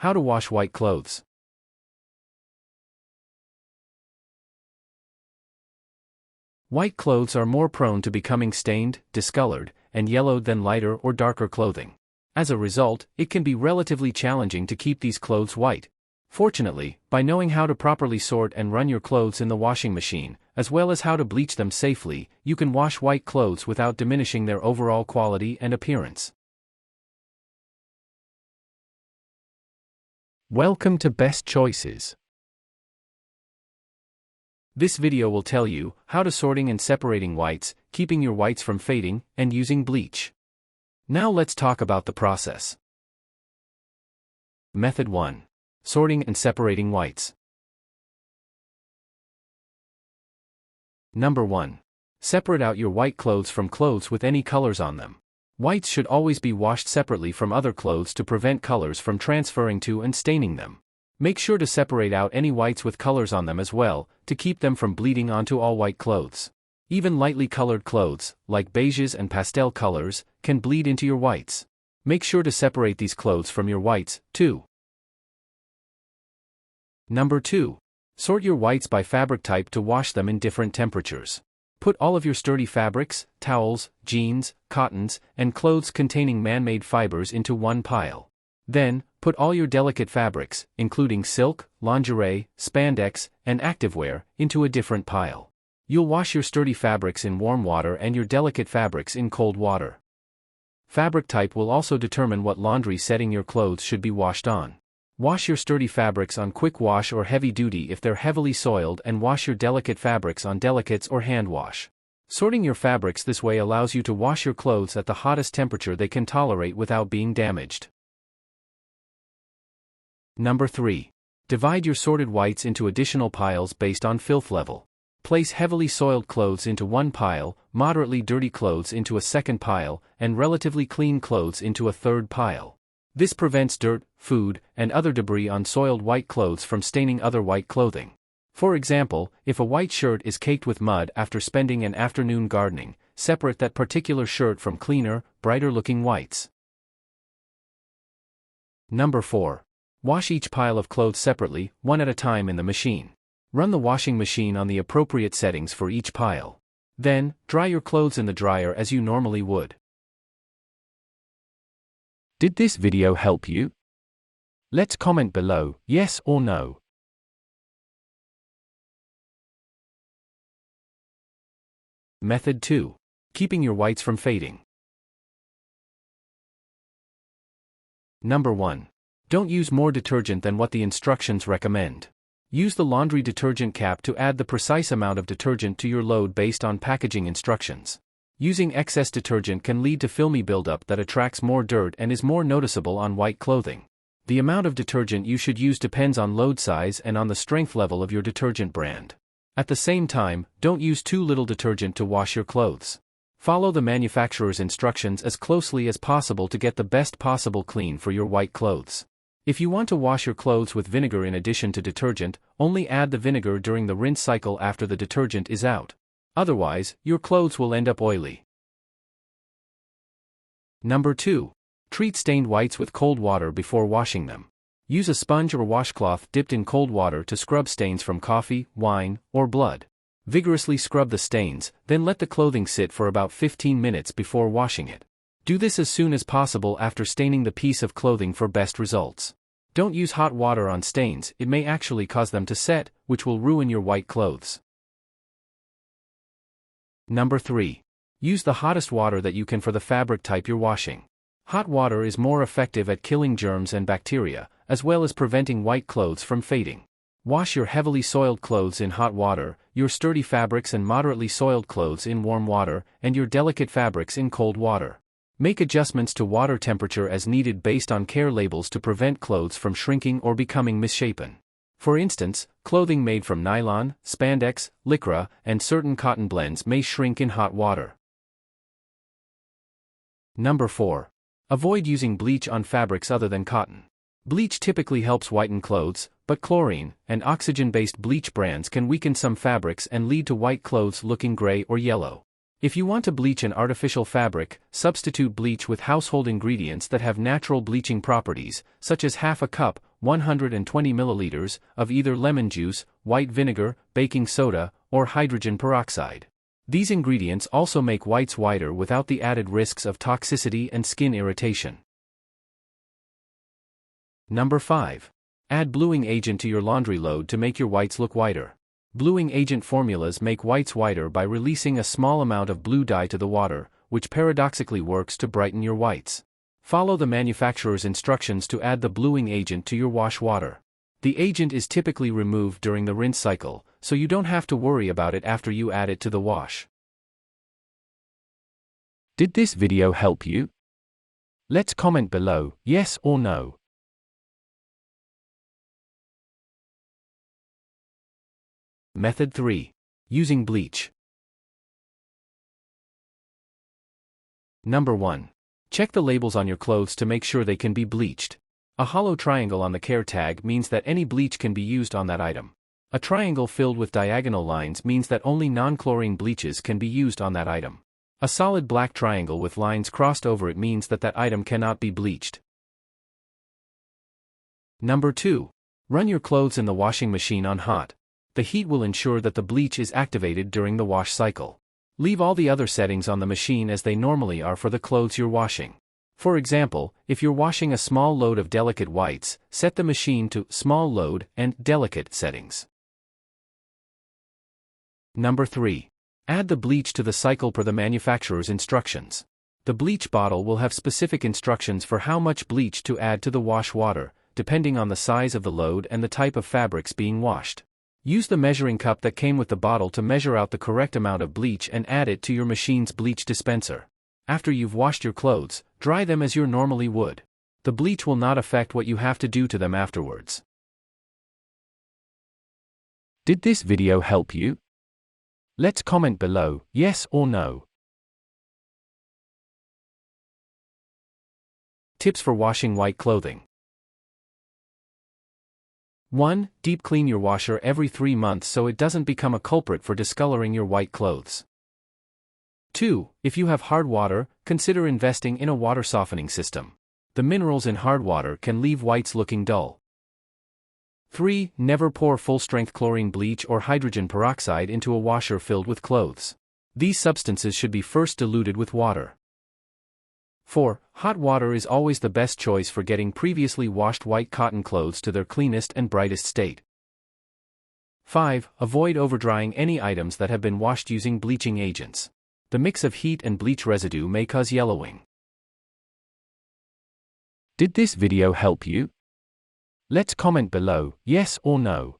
How to wash white clothes. White clothes are more prone to becoming stained, discolored, and yellowed than lighter or darker clothing. As a result, it can be relatively challenging to keep these clothes white. Fortunately, by knowing how to properly sort and run your clothes in the washing machine, as well as how to bleach them safely, you can wash white clothes without diminishing their overall quality and appearance. Welcome to Best Choices. This video will tell you how to sorting and separating whites, keeping your whites from fading, and using bleach. Now let's talk about the process. Method 1. Sorting and separating whites. Number 1. Separate out your white clothes from clothes with any colors on them. Whites should always be washed separately from other clothes to prevent colors from transferring to and staining them. Make sure to separate out any whites with colors on them as well, to keep them from bleeding onto all white clothes. Even lightly colored clothes, like beiges and pastel colors, can bleed into your whites. Make sure to separate these clothes from your whites, too. Number 2. Sort your whites by fabric type to wash them in different temperatures. Put all of your sturdy fabrics, towels, jeans, cottons, and clothes containing man-made fibers into one pile. Then, put all your delicate fabrics, including silk, lingerie, spandex, and activewear, into a different pile. You'll wash your sturdy fabrics in warm water and your delicate fabrics in cold water. Fabric type will also determine what laundry setting your clothes should be washed on. Wash your sturdy fabrics on quick wash or heavy duty if they're heavily soiled, and wash your delicate fabrics on delicates or hand wash. Sorting your fabrics this way allows you to wash your clothes at the hottest temperature they can tolerate without being damaged. Number 3. Divide your sorted whites into additional piles based on filth level. Place heavily soiled clothes into one pile, moderately dirty clothes into a second pile, and relatively clean clothes into a third pile. This prevents dirt, food, and other debris on soiled white clothes from staining other white clothing. For example, if a white shirt is caked with mud after spending an afternoon gardening, separate that particular shirt from cleaner, brighter-looking whites. Number 4. Wash each pile of clothes separately, one at a time in the machine. Run the washing machine on the appropriate settings for each pile. Then, dry your clothes in the dryer as you normally would. Did this video help you? Let's comment below, yes or no. Method 2. Keeping your whites from fading. Number 1. Don't use more detergent than what the instructions recommend. Use the laundry detergent cap to add the precise amount of detergent to your load based on packaging instructions. Using excess detergent can lead to filmy buildup that attracts more dirt and is more noticeable on white clothing. The amount of detergent you should use depends on load size and on the strength level of your detergent brand. At the same time, don't use too little detergent to wash your clothes. Follow the manufacturer's instructions as closely as possible to get the best possible clean for your white clothes. If you want to wash your clothes with vinegar in addition to detergent, only add the vinegar during the rinse cycle after the detergent is out. Otherwise, your clothes will end up oily. Number 2. Treat stained whites with cold water before washing them. Use a sponge or washcloth dipped in cold water to scrub stains from coffee, wine, or blood. Vigorously scrub the stains, then let the clothing sit for about 15 minutes before washing it. Do this as soon as possible after staining the piece of clothing for best results. Don't use hot water on stains, it may actually cause them to set, which will ruin your white clothes. Number 3. Use the hottest water that you can for the fabric type you're washing. Hot water is more effective at killing germs and bacteria, as well as preventing white clothes from fading. Wash your heavily soiled clothes in hot water, your sturdy fabrics and moderately soiled clothes in warm water, and your delicate fabrics in cold water. Make adjustments to water temperature as needed based on care labels to prevent clothes from shrinking or becoming misshapen. For instance, clothing made from nylon, spandex, lycra, and certain cotton blends may shrink in hot water. Number 4. Avoid using bleach on fabrics other than cotton. Bleach typically helps whiten clothes, but chlorine and oxygen-based bleach brands can weaken some fabrics and lead to white clothes looking gray or yellow. If you want to bleach an artificial fabric, substitute bleach with household ingredients that have natural bleaching properties, such as half a cup, 120 milliliters, of either lemon juice, white vinegar, baking soda, or hydrogen peroxide. These ingredients also make whites whiter without the added risks of toxicity and skin irritation. Number 5. Add bluing agent to your laundry load to make your whites look whiter. Bluing agent formulas make whites whiter by releasing a small amount of blue dye to the water, which paradoxically works to brighten your whites. Follow the manufacturer's instructions to add the bluing agent to your wash water. The agent is typically removed during the rinse cycle, so you don't have to worry about it after you add it to the wash. Did this video help you? Let's comment below, yes or no. Method 3. Using bleach. Number 1. Check the labels on your clothes to make sure they can be bleached. A hollow triangle on the care tag means that any bleach can be used on that item. A triangle filled with diagonal lines means that only non-chlorine bleaches can be used on that item. A solid black triangle with lines crossed over it means that that item cannot be bleached. Number 2. Run your clothes in the washing machine on hot. The heat will ensure that the bleach is activated during the wash cycle. Leave all the other settings on the machine as they normally are for the clothes you're washing. For example, if you're washing a small load of delicate whites, set the machine to small load and delicate settings. Number 3. Add the bleach to the cycle per the manufacturer's instructions. The bleach bottle will have specific instructions for how much bleach to add to the wash water, depending on the size of the load and the type of fabrics being washed. Use the measuring cup that came with the bottle to measure out the correct amount of bleach and add it to your machine's bleach dispenser. After you've washed your clothes, dry them as you normally would. The bleach will not affect what you have to do to them afterwards. Did this video help you? Let's comment below, yes or no. Tips for washing white clothing. 1. Deep clean your washer every 3 months so it doesn't become a culprit for discoloring your white clothes. 2. If you have hard water, consider investing in a water softening system. The minerals in hard water can leave whites looking dull. 3. Never pour full-strength chlorine bleach or hydrogen peroxide into a washer filled with clothes. These substances should be first diluted with water. 4. Hot water is always the best choice for getting previously washed white cotton clothes to their cleanest and brightest state. 5. Avoid overdrying any items that have been washed using bleaching agents. The mix of heat and bleach residue may cause yellowing. Did this video help you? Let's comment below, yes or no.